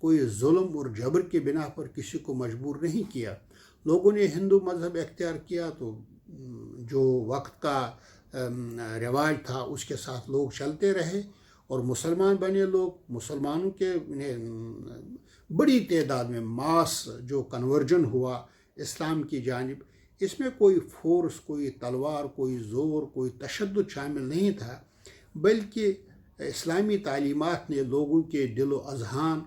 کوئی ظلم اور جبر کے بنا پر کسی کو مجبور نہیں کیا۔ لوگوں نے ہندو مذہب اختیار کیا تو جو وقت کا رواج تھا اس کے ساتھ لوگ چلتے رہے، اور مسلمان بنے لوگ، مسلمانوں کے بڑی تعداد میں ماس جو کنورجن ہوا اسلام کی جانب، اس میں کوئی فورس، کوئی تلوار، کوئی زور، کوئی تشدد شامل نہیں تھا، بلکہ اسلامی تعلیمات نے لوگوں کے دل و اذہان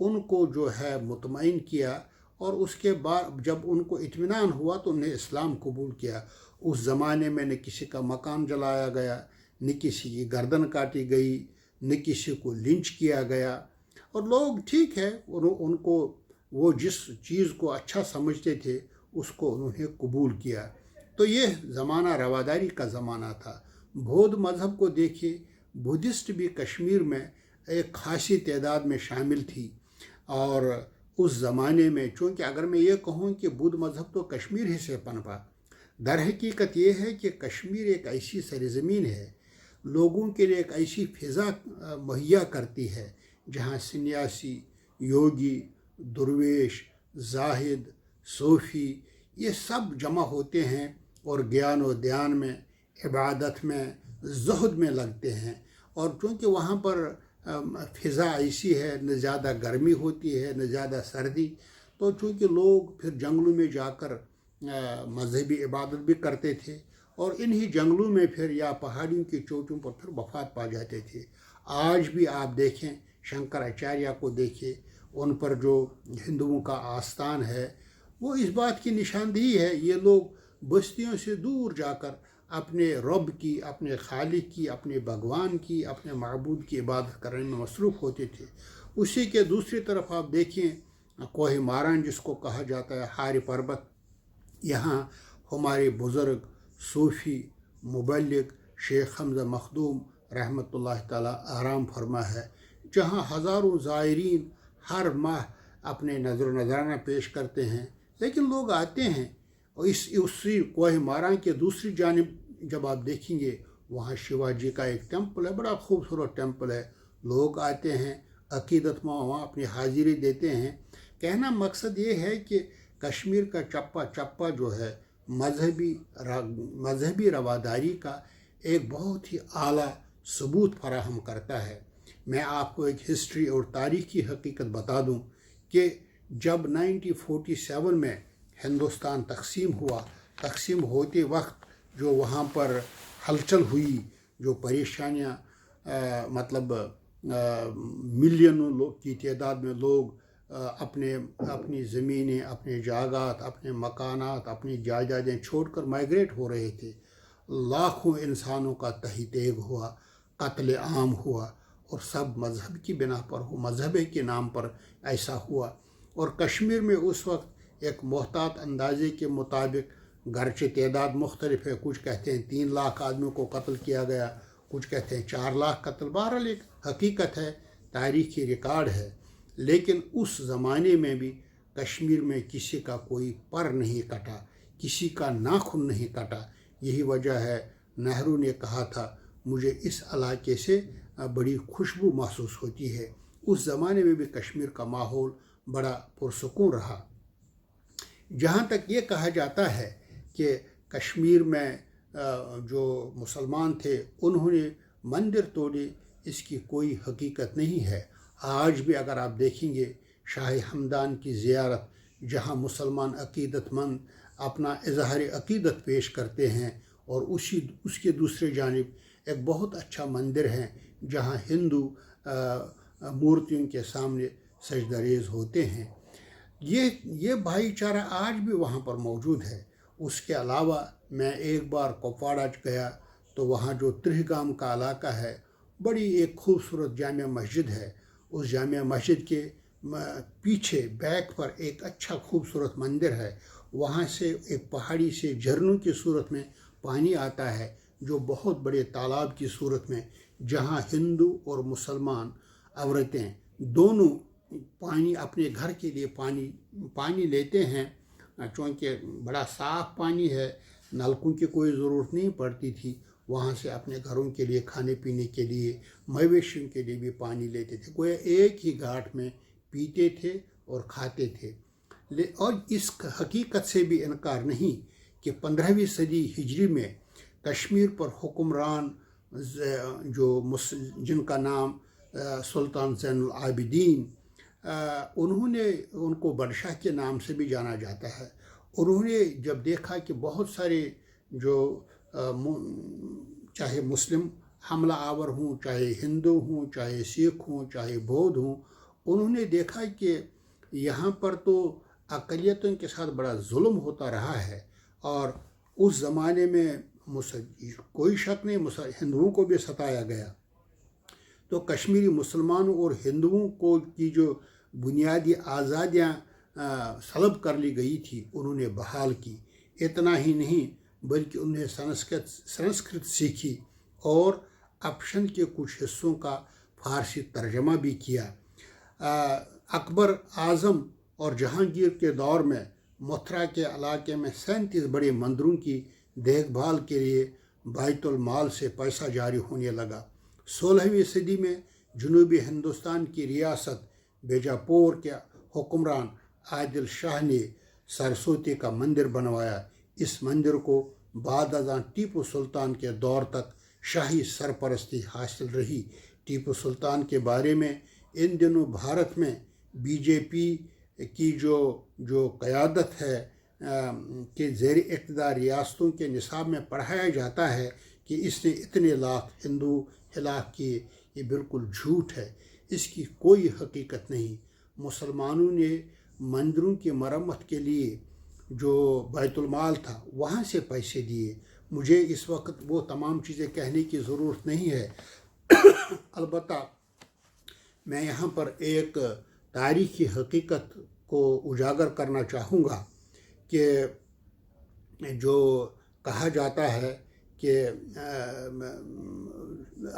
ان کو جو ہے مطمئن کیا، اور اس کے بعد جب ان کو اطمینان ہوا تو انہیں اسلام قبول کیا۔ اس زمانے میں نہ کسی کا مکان جلایا گیا، نہ کسی کی گردن کاٹی گئی، نہ کسی کو لنچ کیا گیا، اور لوگ ٹھیک ہے ان کو وہ جس چیز کو اچھا سمجھتے تھے اس کو انہوں نے قبول کیا۔ تو یہ زمانہ رواداری کا زمانہ تھا۔ بودھ مذہب کو دیکھیے، بدھسٹ بھی کشمیر میں ایک خاصی تعداد میں شامل تھی، اور اس زمانے میں چونکہ اگر میں یہ کہوں کہ بدھ مذہب تو کشمیر ہی سے پنپا، در حقیقت یہ ہے کہ کشمیر ایک ایسی سرزمین ہے، لوگوں کے لیے ایک ایسی فضا مہیا کرتی ہے جہاں سنیاسی، یوگی، درویش، زاہد، صوفی یہ سب جمع ہوتے ہیں اور گیان و دیان میں، عبادت میں، زہد میں لگتے ہیں۔ اور چونکہ وہاں پر فضا ایسی ہے، نہ زیادہ گرمی ہوتی ہے نہ زیادہ سردی، تو چونکہ لوگ پھر جنگلوں میں جا کر مذہبی عبادت بھی کرتے تھے، اور انہی جنگلوں میں پھر یا پہاڑیوں کی چوٹیوں پر پھر وفات پا جاتے تھے۔ آج بھی آپ دیکھیں، شنکر آچاریہ کو دیکھیں، ان پر جو ہندوؤں کا آستان ہے وہ اس بات کی نشاندہی ہے، یہ لوگ بستیوں سے دور جا کر اپنے رب کی، اپنے خالق کی، اپنے بھگوان کی، اپنے معبود کی عبادت کرنے میں مصروف ہوتے تھے۔ اسی کے دوسری طرف آپ دیکھیں کوہ ماران جس کو کہا جاتا ہے، ہاری پربت، یہاں ہمارے بزرگ صوفی مبلغ شیخ حمزہ مخدوم رحمۃ اللہ تعالیٰ آرام فرما ہے، جہاں ہزاروں زائرین ہر ماہ اپنے نظر و نذرانہ پیش کرتے ہیں، لیکن لوگ آتے ہیں۔ اور اسی کوہ ماران کے دوسری جانب جب آپ دیکھیں گے، وہاں شیوا جی کا ایک ٹیمپل ہے، بڑا خوبصورت ٹیمپل ہے، لوگ آتے ہیں، عقیدت مند وہاں اپنی حاضری دیتے ہیں۔ کہنا مقصد یہ ہے کہ کشمیر کا چپا چپا جو ہے مذہبی رواداری کا ایک بہت ہی اعلیٰ ثبوت فراہم کرتا ہے۔ میں آپ کو ایک ہسٹری اور تاریخ کی حقیقت بتا دوں کہ جب 1947 میں ہندوستان تقسیم ہوتے وقت جو وہاں پر ہلچل ہوئی، جو پریشانیاں مطلب ملینوں کی تعداد میں لوگ اپنی زمینیں، اپنے جاگات، اپنے مکانات، اپنی جائیدادیں چھوڑ کر مائیگریٹ ہو رہے تھے، لاکھوں انسانوں کا تہی تیگ ہوا، قتل عام ہوا، اور سب مذہب کی بنا پر مذہب کے نام پر ایسا ہوا۔ اور کشمیر میں اس وقت ایک محتاط اندازے کے مطابق گرچہ تعداد مختلف ہے، کچھ کہتے ہیں 3 لاکھ آدمیوں کو قتل کیا گیا، کچھ کہتے ہیں 4 لاکھ قتل، بہرحال ایک حقیقت ہے، تاریخی ریکارڈ ہے۔ لیکن اس زمانے میں بھی کشمیر میں کسی کا کوئی پر نہیں کٹا، کسی کا ناخن نہیں کٹا۔ یہی وجہ ہے نہرو نے کہا تھا، مجھے اس علاقے سے بڑی خوشبو محسوس ہوتی ہے۔ اس زمانے میں بھی کشمیر کا ماحول بڑا پرسکون رہا۔ جہاں تک یہ کہا جاتا ہے کہ کشمیر میں جو مسلمان تھے انہوں نے مندر توڑے، اس کی کوئی حقیقت نہیں ہے۔ آج بھی اگر آپ دیکھیں گے شاہ ہمدان کی زیارت، جہاں مسلمان عقیدت مند اپنا اظہار عقیدت پیش کرتے ہیں، اور اس کے دوسرے جانب ایک بہت اچھا مندر ہے جہاں ہندو مورتیوں کے سامنے سجدہ ریز ہوتے ہیں۔ یہ بھائی چارہ آج بھی وہاں پر موجود ہے۔ اس کے علاوہ میں ایک بار کپواڑہ گیا تو وہاں جو ترہگام کا علاقہ ہے، بڑی ایک خوبصورت جامع مسجد ہے۔ اس جامع مسجد کے پیچھے بیک پر ایک اچھا خوبصورت مندر ہے، وہاں سے ایک پہاڑی سے جھرنوں کی صورت میں پانی آتا ہے، جو بہت بڑے تالاب کی صورت میں، جہاں ہندو اور مسلمان عورتیں دونوں پانی اپنے گھر کے لیے پانی لیتے ہیں، چونکہ بڑا صاف پانی ہے، نلکوں کی کوئی ضرورت نہیں پڑتی تھی، وہاں سے اپنے گھروں کے لیے، کھانے پینے کے لیے، مویشیوں کے لیے بھی پانی لیتے تھے۔ گویا ایک ہی گھاٹ میں پیتے تھے اور کھاتے تھے۔ اور اس حقیقت سے بھی انکار نہیں کہ 15ویں صدی ہجری میں کشمیر پر حکمران جن کا نام سلطان زین العابدین، ان کو بادشاہ کے نام سے بھی جانا جاتا ہے، انہوں نے جب دیکھا کہ بہت سارے جو چاہے مسلم حملہ آور ہوں، چاہے ہندو ہوں، چاہے سکھ ہوں، چاہے بودھ ہوں، انہوں نے دیکھا کہ یہاں پر تو اقلیتوں کے ساتھ بڑا ظلم ہوتا رہا ہے، اور اس زمانے میں کوئی شک نہیں ہندوؤں کو بھی ستایا گیا، تو کشمیری مسلمانوں اور ہندوؤں کو کی جو بنیادی آزادیاں سلب کر لی گئی تھی انہوں نے بحال کی۔ اتنا ہی نہیں بلکہ انہیں سنسکرت سیکھی اور اپشن کے کچھ حصوں کا فارسی ترجمہ بھی کیا۔ اکبر اعظم اور جہانگیر کے دور میں متھرا کے علاقے میں 37 بڑے مندروں کی دیکھ بھال کے لیے بیت المال سے پیسہ جاری ہونے لگا۔ 16ویں صدی میں جنوبی ہندوستان کی ریاست بیجاپور کے حکمران عادل شاہ نے سرسوتی کا مندر بنوایا۔ اس مندر کو بعد ازاں ٹیپو سلطان کے دور تک شاہی سرپرستی حاصل رہی۔ ٹیپو سلطان کے بارے میں ان دنوں بھارت میں بی جے پی کی جو قیادت ہے کہ زیر اقتدار ریاستوں کے نصاب میں پڑھایا جاتا ہے کہ اس نے اتنے لاکھ ہندو ہلاک کیے، یہ بالکل جھوٹ ہے، اس کی کوئی حقیقت نہیں۔ مسلمانوں نے مندروں کی مرمت کے لیے جو بیت المال تھا وہاں سے پیسے دیے۔ مجھے اس وقت وہ تمام چیزیں کہنے کی ضرورت نہیں ہے، البتہ میں یہاں پر ایک تاریخی حقیقت کو اجاگر کرنا چاہوں گا کہ جو کہا جاتا ہے کہ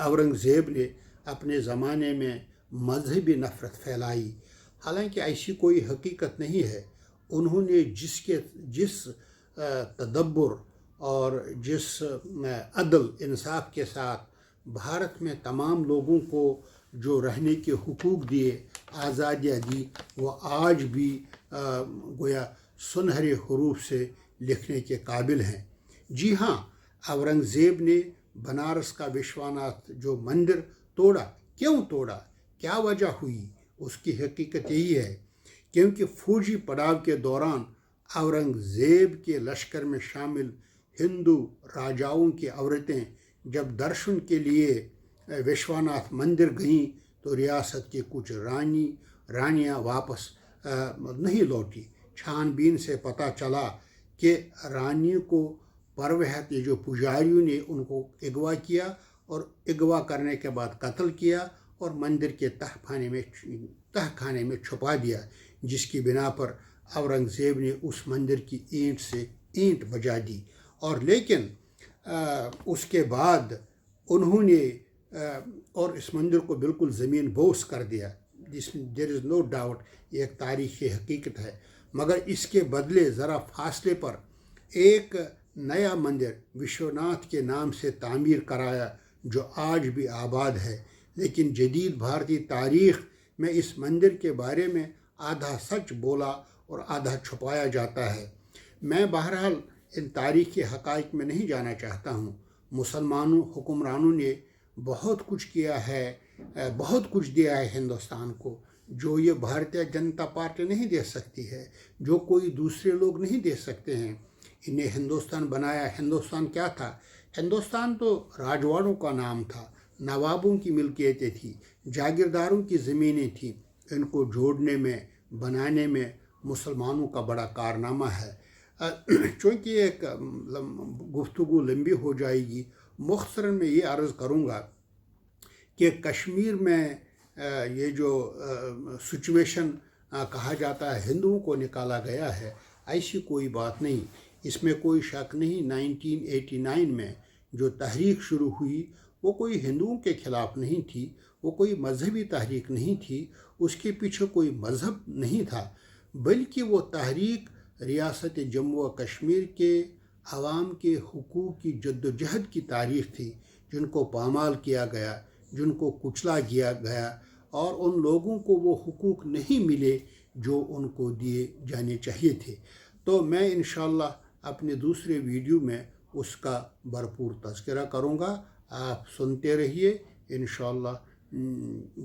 اورنگزیب نے اپنے زمانے میں مذہبی نفرت پھیلائی، حالانکہ ایسی کوئی حقیقت نہیں ہے۔ انہوں نے جس تدبر اور جس عدل انصاف کے ساتھ بھارت میں تمام لوگوں کو جو رہنے کے حقوق دیے، آزادیاں دی، وہ آج بھی گویا سنہرے حروف سے لکھنے کے قابل ہیں۔ جی ہاں، اورنگزیب نے بنارس کا وشواناتھ جو مندر توڑا، کیوں توڑا، کیا وجہ ہوئی؟ اس کی حقیقت یہی ہے کیونکہ فوجی پڑاؤ کے دوران اورنگزیب کے لشکر میں شامل ہندو راجاؤں کی عورتیں جب درشن کے لیے وشواناتھ مندر گئیں تو ریاست کی کچھ رانیاں واپس نہیں لوٹی۔ چھان بین سے پتہ چلا کہ رانی کو پروہت یہ جو پجاریوں نے ان کو اغوا کیا اور اغوا کرنے کے بعد قتل کیا اور مندر کے تہ خانے میں چھپا دیا، جس کی بنا پر اورنگزیب نے اس مندر کی اینٹ سے اینٹ بجا دی، اور لیکن اس کے بعد انہوں نے اور اس مندر کو بالکل زمین بوس کر دیا۔ دیر از نو ڈاؤٹ، یہ ایک تاریخی حقیقت ہے، مگر اس کے بدلے ذرا فاصلے پر ایک نیا مندر وشوناتھ کے نام سے تعمیر کرایا جو آج بھی آباد ہے، لیکن جدید بھارتی تاریخ میں اس مندر کے بارے میں آدھا سچ بولا اور آدھا چھپایا جاتا ہے۔ میں بہرحال ان تاریخی حقائق میں نہیں جانا چاہتا ہوں۔ مسلمانوں حکمرانوں نے بہت کچھ کیا ہے، بہت کچھ دیا ہے ہندوستان کو، جو یہ بھارتیہ جنتا پارٹی نہیں دے سکتی ہے، جو کوئی دوسرے لوگ نہیں دے سکتے ہیں۔ انہیں ہندوستان بنایا۔ ہندوستان کیا تھا؟ ہندوستان تو راجواڑوں کا نام تھا، نوابوں کی ملکیتیں تھیں، جاگیرداروں کی زمینیں تھیں۔ ان کو جوڑنے میں، بنانے میں مسلمانوں کا بڑا کارنامہ ہے۔ چونکہ ایک گفتگو لمبی ہو جائے گی، مختصراً میں یہ عرض کروں گا کہ کشمیر میں یہ جو سچویشن کہا جاتا ہے ہندوؤں کو نکالا گیا ہے، ایسی کوئی بات نہیں، اس میں کوئی شک نہیں۔ 1989 میں جو تحریک شروع ہوئی وہ کوئی ہندوؤں کے خلاف نہیں تھی، وہ کوئی مذہبی تحریک نہیں تھی، اس کے پیچھے کوئی مذہب نہیں تھا، بلکہ وہ تحریک ریاست جموں و کشمیر کے عوام کے حقوق کی جد و جہد کی تاریخ تھی، جن کو پامال کیا گیا، جن کو کچلا کیا گیا، اور ان لوگوں کو وہ حقوق نہیں ملے جو ان کو دیے جانے چاہیے تھے۔ تو میں انشاءاللہ اپنے دوسرے ویڈیو میں اس کا بھرپور تذکرہ کروں گا، آپ سنتے رہیے، انشاءاللہ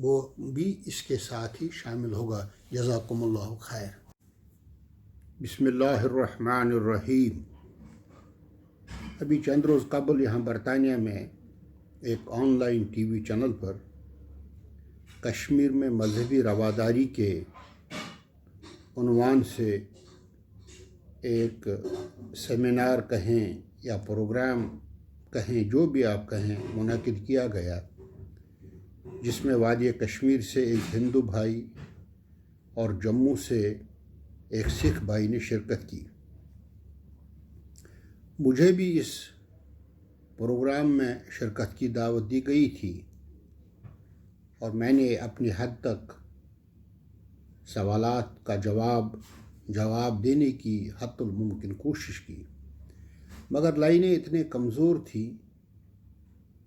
وہ بھی اس کے ساتھ ہی شامل ہوگا۔ جزاکم اللہ خیر۔ بسم اللہ الرحمن الرحیم۔ ابھی چند روز قبل یہاں برطانیہ میں ایک online T V channel پر کشمیر میں مذہبی رواداری کے عنوان سے ایک سیمینار کہیں یا پروگرام کہیں، جو بھی آپ کہیں، منعقد کیا گیا، جس میں وادی کشمیر سے ایک ہندو بھائی اور جموں سے ایک سکھ بھائی نے شرکت کی۔ مجھے بھی اس پروگرام میں شرکت کی دعوت دی گئی تھی اور میں نے اپنی حد تک سوالات کا جواب دینے کی حد الممکن کوشش کی، مگر لائنیں اتنے کمزور تھی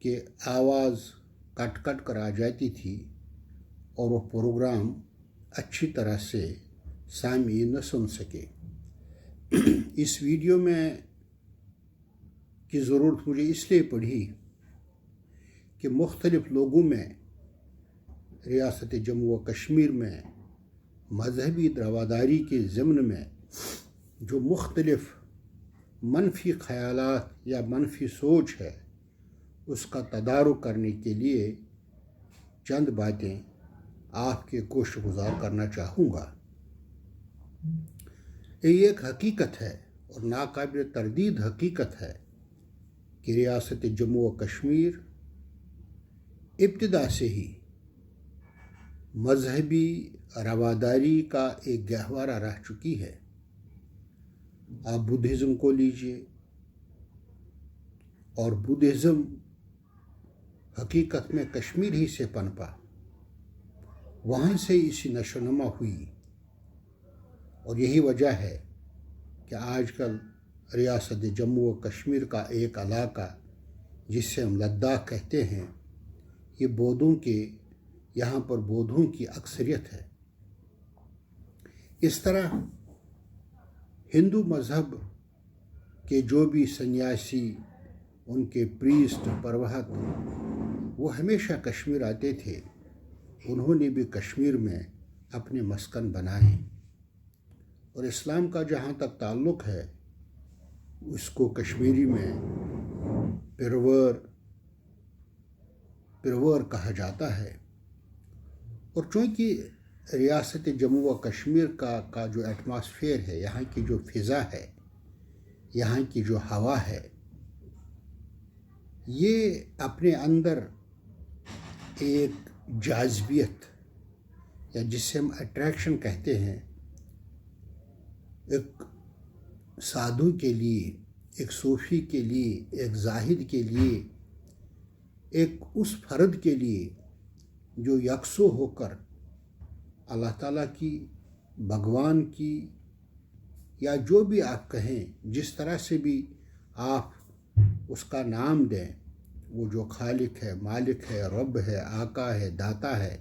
کہ آواز کٹ کٹ کر آ جاتی تھی اور وہ پروگرام اچھی طرح سے سامعین نہ سن سکے۔ اس ویڈیو میں کی ضرورت مجھے اس لیے پڑی کہ مختلف لوگوں میں ریاست جموں و کشمیر میں مذہبی رواداری کے ضمن میں جو مختلف منفی خیالات یا منفی سوچ ہے، اس کا تدارک کرنے کے لیے چند باتیں آپ کے گوش گزار کرنا چاہوں گا۔ یہ ایک حقیقت ہے اور ناقابل تردید حقیقت ہے کہ ریاست جموں و کشمیر ابتدا سے ہی مذہبی رواداری کا ایک گہوارہ رہ چکی ہے۔ آپ بدھزم کو لیجئے، اور بدھزم حقیقت میں کشمیر ہی سے پنپا، وہاں سے اسی نشو نما ہوئی، اور یہی وجہ ہے کہ آج کل ریاست جموں و کشمیر کا ایک علاقہ جس سے ہم لداخ کہتے ہیں، یہ بودھوں کے، یہاں پر بودھوں کی اکثریت ہے۔ اس طرح ہندو مذہب کے جو بھی سنیاسی، ان کے پریسٹ، پروہت، وہ ہمیشہ کشمیر آتے تھے، انہوں نے بھی کشمیر میں اپنے مسکن بنائے، اور اسلام کا جہاں تک تعلق ہے، اس کو کشمیری میں پرور کہا جاتا ہے۔ اور چونکہ ریاست جموں و کشمیر کا جو ایٹماسفیئر ہے، یہاں کی جو فضا ہے، یہاں کی جو ہوا ہے، یہ اپنے اندر ایک جاذبیت، یا جسے ہم اٹریکشن کہتے ہیں، ایک سادھو کے لیے، ایک صوفی کے لیے، ایک زاہد کے لیے، ایک اس فرد کے لیے جو یکسو ہو کر اللہ تعالیٰ کی، بھگوان کی، یا جو بھی آپ کہیں، جس طرح سے بھی آپ اس کا نام دیں، وہ جو خالق ہے، مالک ہے، رب ہے، آقا ہے، داتا ہے،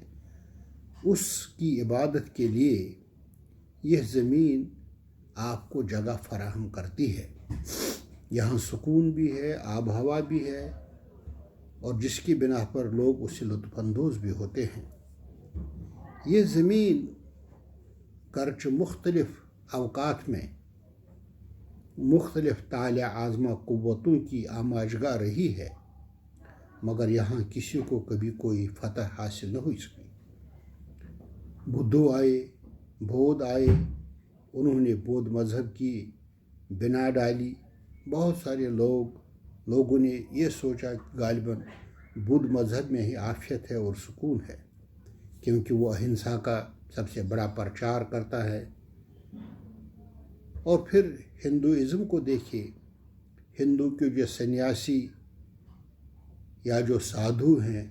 اس کی عبادت کے لیے یہ زمین آپ کو جگہ فراہم کرتی ہے۔ یہاں سکون بھی ہے، آب و ہوا بھی ہے، اور جس کی بنا پر لوگ اس سے لطف اندوز بھی ہوتے ہیں۔ یہ زمین گرچہ مختلف اوقات میں مختلف طالع آزما قوتوں کی آماجگاہ رہی ہے، مگر یہاں کسی کو کبھی کوئی فتح حاصل نہ ہوئی سکی۔ بدھو آئے، بودھ آئے، انہوں نے بودھ مذہب کی بنا ڈالی۔ بہت سارے لوگوں نے یہ سوچا کہ غالباً بدھ مذہب میں ہی عافیت ہے اور سکون ہے، کیونکہ وہ اہنسا کا سب سے بڑا پرچار کرتا ہے۔ اور پھر ہندوازم کو دیکھیے، ہندو کے جو سنیاسی یا جو سادھو ہیں،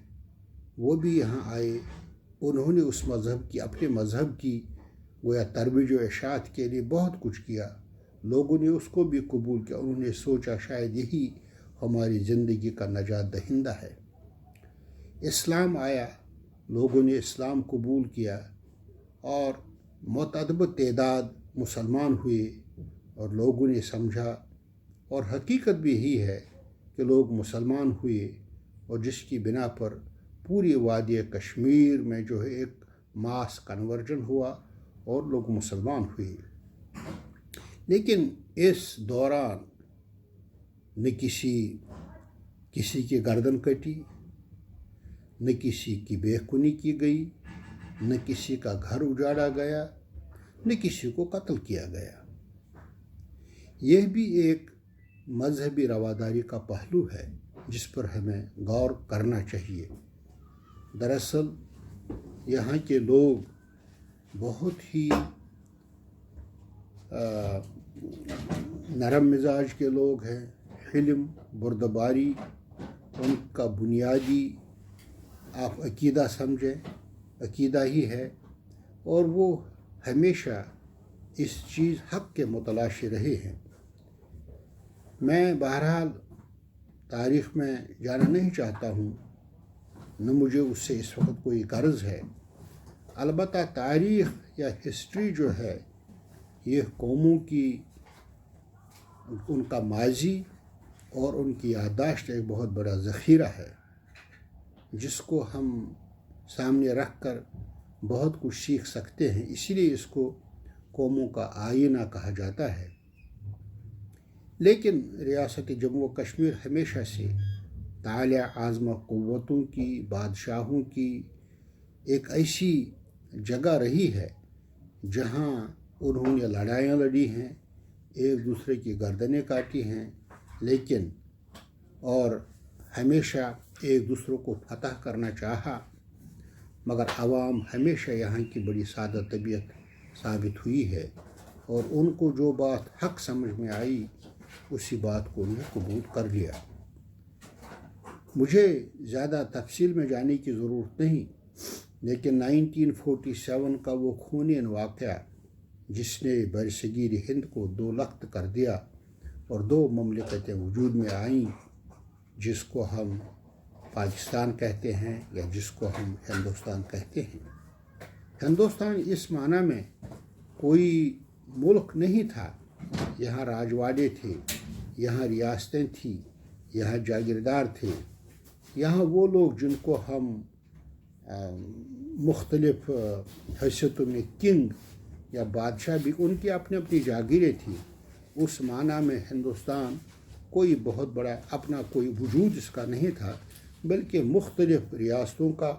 وہ بھی یہاں آئے، انہوں نے اس مذہب کی، اپنے مذہب کی گویا ترویج و اشاعت کے لیے بہت کچھ کیا۔ لوگوں نے اس کو بھی قبول کیا، انہوں نے سوچا شاید یہی ہماری زندگی کا نجات دہندہ ہے۔ اسلام آیا لوگوں نے اسلام قبول کیا اور متعدد تعداد مسلمان ہوئے اور لوگوں نے سمجھا، اور حقیقت بھی یہی ہے کہ لوگ مسلمان ہوئے، اور جس کی بنا پر پوری وادی کشمیر میں جو ہے ایک ماس کنورژن ہوا اور لوگ مسلمان ہوئے۔ لیکن اس دوران نہ کسی کی گردن کٹی، نہ کسی کی بے خونی کی گئی، نہ کسی کا گھر اجاڑا گیا، نہ کسی کو قتل کیا گیا۔ یہ بھی ایک مذہبی رواداری کا پہلو ہے جس پر ہمیں غور کرنا چاہیے۔ دراصل یہاں کے لوگ بہت ہی نرم مزاج کے لوگ ہیں۔ حلم، بردباری ان کا بنیادی آپ عقیدہ سمجھیں، عقیدہ ہی ہے، اور وہ ہمیشہ اس چیز حق کے متلاشی رہے ہیں۔ میں بہرحال تاریخ میں جانا نہیں چاہتا ہوں، نہ مجھے اس سے اس وقت کوئی غرض ہے۔ البتہ تاریخ یا ہسٹری جو ہے یہ قوموں کی ان کا ماضی اور ان کی یادداشت ایک بہت بڑا ذخیرہ ہے جس کو ہم سامنے رکھ کر بہت کچھ سیکھ سکتے ہیں۔ اسی لیے اس کو قوموں کا آئینہ کہا جاتا ہے۔ لیکن ریاست جموں و کشمیر ہمیشہ سے طالع عازمہ قوتوں کی، بادشاہوں کی ایک ایسی جگہ رہی ہے جہاں انہوں نے لڑائیاں لڑی ہیں، ایک دوسرے کی گردنیں کاٹی ہیں، لیکن اور ہمیشہ ایک دوسرے کو فتح کرنا چاہا، مگر عوام ہمیشہ یہاں کی بڑی سادہ طبیعت ثابت ہوئی ہے، اور ان کو جو بات حق سمجھ میں آئی اسی بات کو انہیں قبول کر لیا۔ مجھے زیادہ تفصیل میں جانے کی ضرورت نہیں، لیکن 1947 کا وہ خونین واقعہ جس نے برصغیر ہند کو دو لخت کر دیا اور دو مملکتیں وجود میں آئیں، جس کو ہم پاکستان کہتے ہیں یا جس کو ہم ہندوستان کہتے ہیں۔ ہندوستان اس معنی میں کوئی ملک نہیں تھا، یہاں راجواڑے تھے، یہاں ریاستیں تھیں، یہاں جاگیردار تھے، یہاں وہ لوگ جن کو ہم مختلف حیثیتوں میں کنگ یا بادشاہ بھی، ان کی اپنی اپنی جاگیریں تھیں۔ اس معنی میں ہندوستان کوئی بہت بڑا اپنا کوئی وجود اس کا نہیں تھا، بلکہ مختلف ریاستوں کا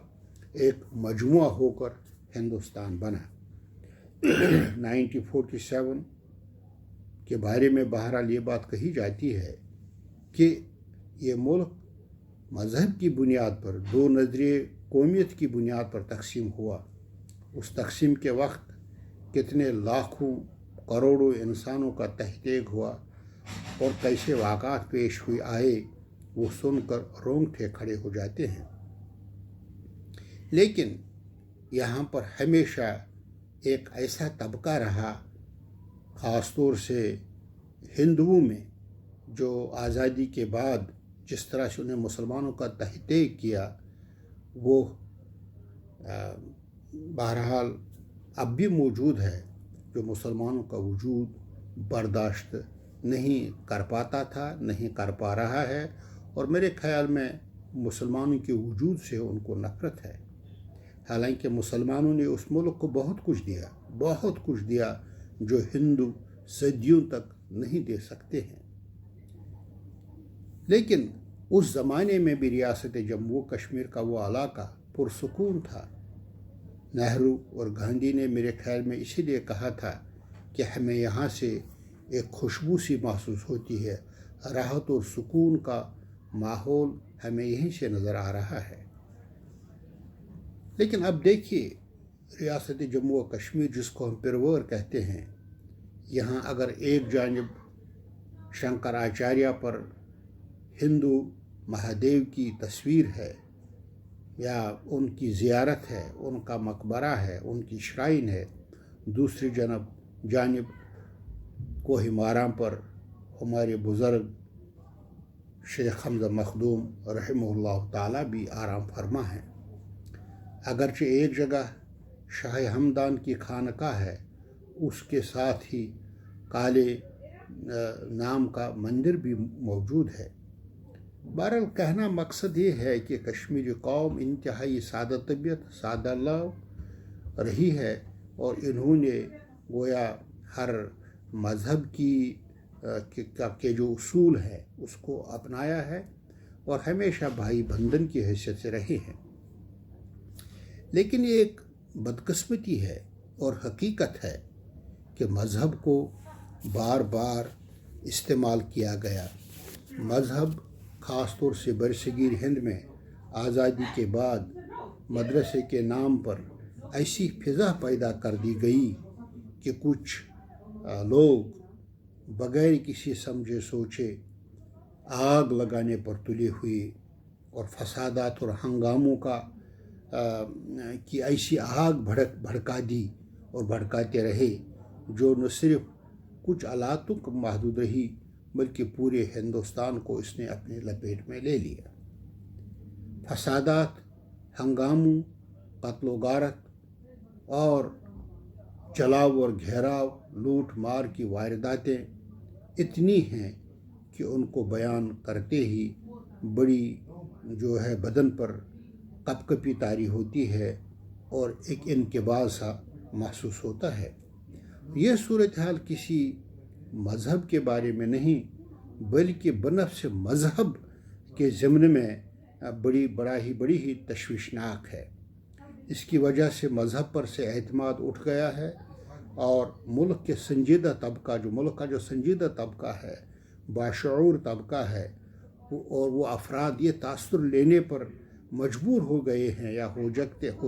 ایک مجموعہ ہو کر ہندوستان بنا۔ 1947 کے بارے میں بہرحال یہ بات کہی جاتی ہے کہ یہ ملک مذہب کی بنیاد پر، دو نظریے قومیت کی بنیاد پر تقسیم ہوا۔ اس تقسیم کے وقت کتنے لاکھوں کروڑوں انسانوں کا تحقیق ہوا اور کیسے واقعات پیش ہوئے آئے، وہ سن کر رونگٹے کھڑے ہو جاتے ہیں۔ لیکن یہاں پر ہمیشہ ایک ایسا طبقہ رہا، خاص طور سے ہندوؤں میں، جو آزادی کے بعد جس طرح سے انہیں مسلمانوں کا تحقیق کیا، وہ بہرحال اب بھی موجود ہے، جو مسلمانوں کا وجود برداشت نہیں کر پاتا تھا، نہیں کر پا رہا ہے، اور میرے خیال میں مسلمانوں کے وجود سے ان کو نفرت ہے۔ حالانکہ مسلمانوں نے اس ملک کو بہت کچھ دیا جو ہندو صدیوں تک نہیں دے سکتے ہیں۔ لیکن اس زمانے میں بھی ریاست جموں و کشمیر کا وہ علاقہ پرسکون تھا۔ نہرو اور گاندھی نے میرے خیال میں اسی لیے کہا تھا کہ ہمیں یہاں سے ایک خوشبو سی محسوس ہوتی ہے، راحت اور سکون کا ماحول ہمیں یہیں سے نظر آ رہا ہے۔ لیکن اب دیکھیے، ریاست جموں و کشمیر جس کو ہم پرور کہتے ہیں، یہاں اگر ایک جانب شنکراچاریہ پر ہندو مہادیو کی تصویر ہے یا ان کی زیارت ہے، ان کا مقبرہ ہے، ان کی شرائن ہے، دوسری جانب کوہ مارام پر ہمارے بزرگ شیخ حمزہ مخدوم رحمہ اللہ تعالیٰ بھی آرام فرما ہیں۔ اگرچہ ایک جگہ شاہ ہمدان کی خانقاہ ہے، اس کے ساتھ ہی کالے نام کا مندر بھی موجود ہے۔ بہرحال کہنا مقصد یہ ہے کہ کشمیری قوم انتہائی سادہ طبیعت، سادہ لو رہی ہے، اور انہوں نے گویا ہر مذہب کے جو اصول ہے اس کو اپنایا ہے اور ہمیشہ بھائی بندن کی حیثیت سے رہے ہیں۔ لیکن یہ ایک بدقسمتی ہے اور حقیقت ہے کہ مذہب کو بار بار استعمال کیا گیا۔ مذہب خاص طور سے برصغیر ہند میں آزادی کے بعد مدرسے کے نام پر ایسی فضا پیدا کر دی گئی کہ کچھ لوگ بغیر کسی سمجھے سوچے آگ لگانے پر تلے ہوئے اور فسادات اور ہنگاموں کی ایسی آگ بھڑکا دی اور بھڑکاتے رہے جو نہ صرف کچھ علاقوں کو محدود رہی بلکہ پورے ہندوستان کو اس نے اپنے لپیٹ میں لے لیا۔ فسادات، ہنگاموں، قتل و غارت اور جلاؤ اور گھیراؤ، لوٹ مار کی وارداتیں اتنی ہیں کہ ان کو بیان کرتے ہی بڑی بدن پر کپکپی طاری ہوتی ہے اور ایک انقباض سا محسوس ہوتا ہے۔ یہ صورتحال کسی مذہب کے بارے میں نہیں بلکہ بنفس مذہب کے ضمن میں بڑی ہی تشویشناک ہے۔ اس کی وجہ سے مذہب پر سے اعتماد اٹھ گیا ہے اور ملک کا جو سنجیدہ طبقہ ہے، باشعور طبقہ ہے، اور وہ افراد یہ تاثر لینے پر مجبور ہو گئے ہیں یا ہو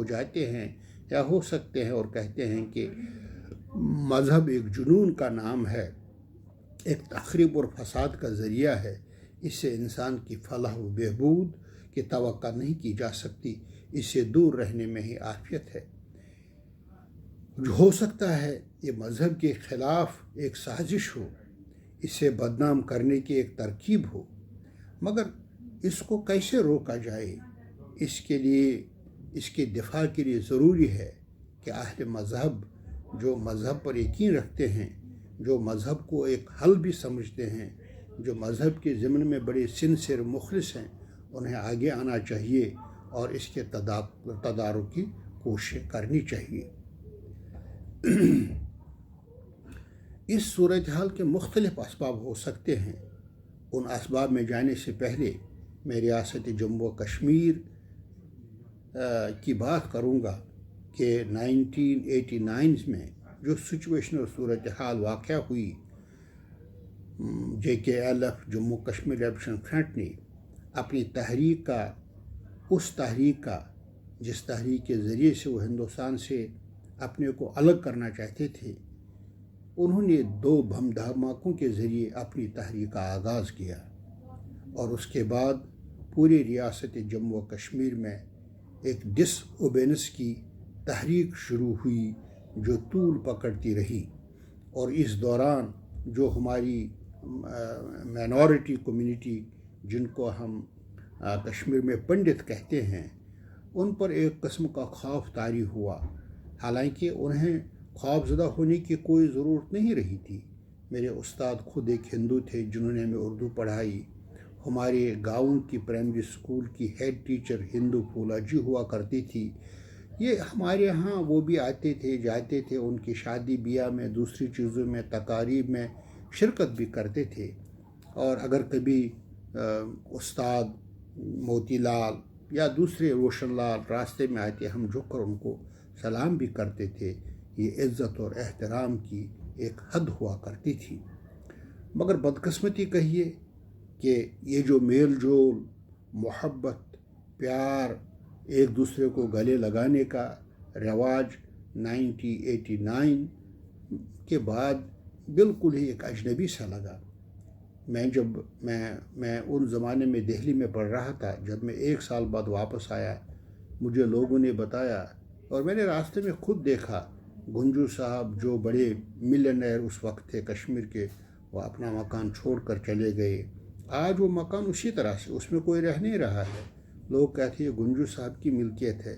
جاتے ہیں یا ہو سکتے ہیں اور کہتے ہیں کہ مذہب ایک جنون کا نام ہے، ایک تخریب اور فساد کا ذریعہ ہے، اس سے انسان کی فلاح و بہبود کی توقع نہیں کی جا سکتی، اس سے دور رہنے میں ہی عافیت ہے۔ ہو سکتا ہے یہ مذہب کے خلاف ایک سازش ہو، اسے بدنام کرنے کی ایک ترکیب ہو، مگر اس کو کیسے روکا جائے؟ اس کے دفاع کے لیے ضروری ہے کہ اہل مذہب جو مذہب پر یقین رکھتے ہیں، جو مذہب کو ایک حل بھی سمجھتے ہیں، جو مذہب کے ضمن میں بڑے سنسر مخلص ہیں، انہیں آگے آنا چاہیے اور اس کے تدارک کی کوشش کرنی چاہیے۔ اس صورتحال کے مختلف اسباب ہو سکتے ہیں۔ ان اسباب میں جانے سے پہلے میں ریاست جموں و کشمیر کی بات کروں گا کہ 1989 میں جو سچویشنل صورتحال واقع ہوئی، JKLF Jammu Kashmir liberation front نے اپنی اس تحریک کا جس تحریک کے ذریعے سے وہ ہندوستان سے اپنے کو الگ کرنا چاہتے تھے، انہوں نے 2 بم دھماکوں کے ذریعے اپنی تحریک کا آغاز کیا اور اس کے بعد پوری ریاست جموں و کشمیر میں ایک ڈس اوبیڈینس کی تحریک شروع ہوئی جو طول پکڑتی رہی، اور اس دوران جو ہماری مائنورٹی کمیونٹی جن کو ہم کشمیر میں پنڈت کہتے ہیں، ان پر ایک قسم کا خوف طاری ہوا، حالانکہ انہیں خوف زدہ ہونے کی کوئی ضرورت نہیں رہی تھی۔ میرے استاد خود ایک ہندو تھے جنہوں نے ہمیں اردو پڑھائی، ہمارے گاؤں کی پرائمری اسکول کی ہیڈ ٹیچر ہندو پھولا جی ہوا کرتی تھی۔ یہ ہمارے ہاں وہ بھی آتے تھے جاتے تھے، ان کی شادی بیاہ میں، دوسری چیزوں میں، تقاریب میں شرکت بھی کرتے تھے، اور اگر کبھی استاد موتی لال یا دوسرے روشن لال راستے میں آتے ہم جھک کر ان کو سلام بھی کرتے تھے۔ یہ عزت اور احترام کی ایک حد ہوا کرتی تھی، مگر بدقسمتی کہیے کہ یہ جو میل جول، محبت، پیار، ایک دوسرے کو گلے لگانے کا رواج 1989 کے بعد بالکل ہی ایک اجنبی سا لگا۔ میں ان زمانے میں دہلی میں پڑھ رہا تھا، جب میں 1 سال بعد واپس آیا، مجھے لوگوں نے بتایا اور میں نے راستے میں خود دیکھا، گنجو صاحب جو بڑے ملینئر اس وقت تھے کشمیر کے، وہ اپنا مکان چھوڑ کر چلے گئے۔ آج وہ مکان اسی طرح سے، اس میں کوئی رہ نہیں رہا ہے، لوگ کہتے ہیں گنجو صاحب کی ملکیت ہے۔